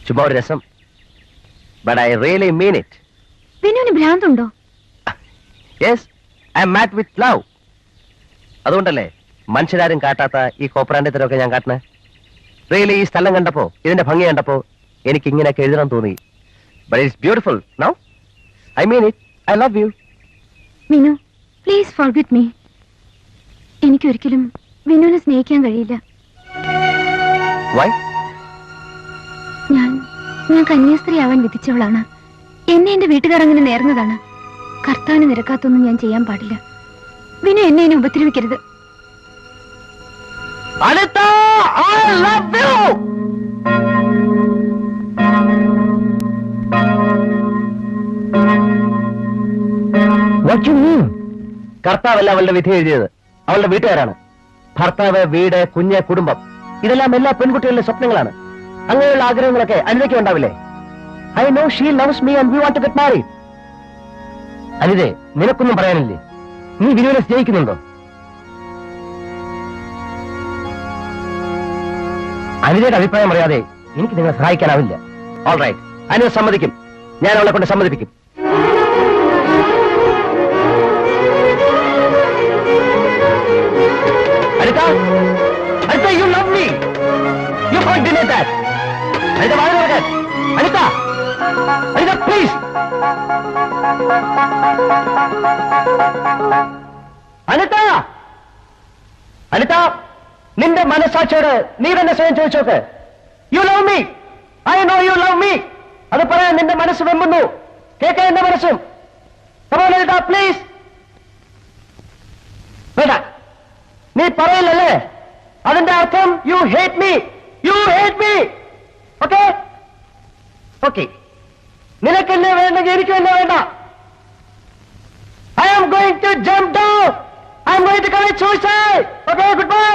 ചുമ്മാ ഒരു രസം. But I really mean it. വിനുവിന് ഭ്രാന്തുണ്ടോ? Yes, I am mad with love. അതുകൊണ്ടല്ലേ മനുഷ്യരാരും കാട്ടാത്ത ഈ കോപ്പറാന്റെ തരമൊക്കെ ഞാൻ കാട്ടണേ. റിയലി ഈ സ്ഥലം കണ്ടപ്പോ, ഇതിന്റെ ഭംഗി കണ്ടപ്പോ എനിക്ക് ഇങ്ങനെയൊക്കെ എഴുതണം തോന്നി. But it's beautiful, no? I mean it. I love you. Vinu, please forget me. എനിക്ക് ഒരിക്കലും വിനുവിനെ സ്നേഹിക്കാൻ കഴിയില്ല. Why? ഞാൻ കന്യാസ്ത്രീ ആവാൻ വിധിച്ചവളാണ്. എന്നെ എന്റെ വീട്ടുകാർ അങ്ങനെ നേർന്നതാണ്. കർത്താവിന് നിരക്കാത്തൊന്നും ഞാൻ ചെയ്യാൻ പാടില്ല. വിനു എന്നെ ഉപദ്രവിക്കരുത്. Anitha, I love you. What you mean? കർത്താവല്ല അവളുടെ വിധി എഴുതിയത്, അവളുടെ വീട്ടുകാരാണ്. ഭർത്താവ്, വീട്, കുഞ്ഞ്, കുടുംബം, ഇതെല്ലാം എല്ലാ പെൺകുട്ടികളുടെ സ്വപ്നങ്ങളാണ്. അങ്ങനെയുള്ള ആഗ്രഹങ്ങളൊക്കെ അനിതയ്ക്ക് ഉണ്ടാവില്ലേ? I know she loves me and we want to get married. അനിതേ, നിനക്കൊന്നും പറയാനില്ലേ? നീ വിനുവിനെ സ്നേഹിക്കുന്നുണ്ടോ? അനിതയുടെ അഭിപ്രായം അറിയാതെ എനിക്ക് നിങ്ങളെ സഹായിക്കാനാവില്ല. ഓൾ റൈറ്റ്, അനിത സമ്മതിക്കും. ഞാൻ അവളെ കൊണ്ട് സമ്മതിപ്പിക്കും. Anitha, Anitha, you love me. You can't deny that. Anita, വാതിൽ തുറക്കാൻ. അനിത, അനിത, പ്ലീസ്. അനിത, അനിത, നിന്റെ മനസ്സാക്ഷിയോട് നീ തന്നെ സ്വയം ചോദിച്ചോക്ക്. You love me. I know you love me. അത് പറയാൻ നിന്റെ മനസ്സ് വെമ്പുന്നു. കേൾക്കാൻ എന്റെ മനസ്സും. അനിത, പ്ലീസ്. വേണ്ട, നീ പറയില്ലല്ലേ? അതിന്റെ അർത്ഥം you hate me. You hate me. Okay okay, നിനക്കെന്നെ വേണ്ടെങ്കിൽ എനിക്കും എന്നെ വേണ്ട. I am going to jump down. I am going to commit suicide. Okay, good bye.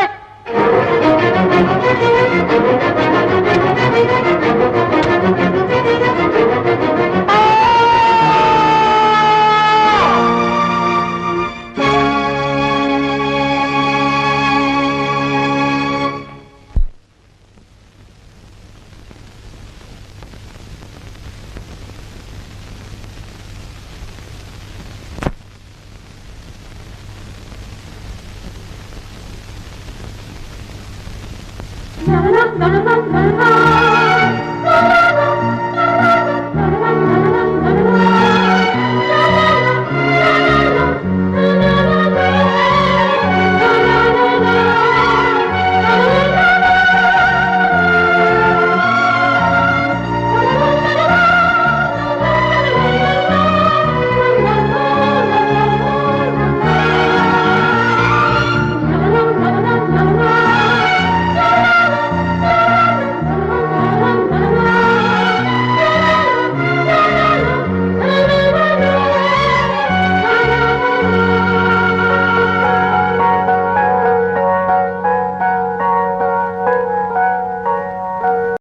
No, no, no, no, no.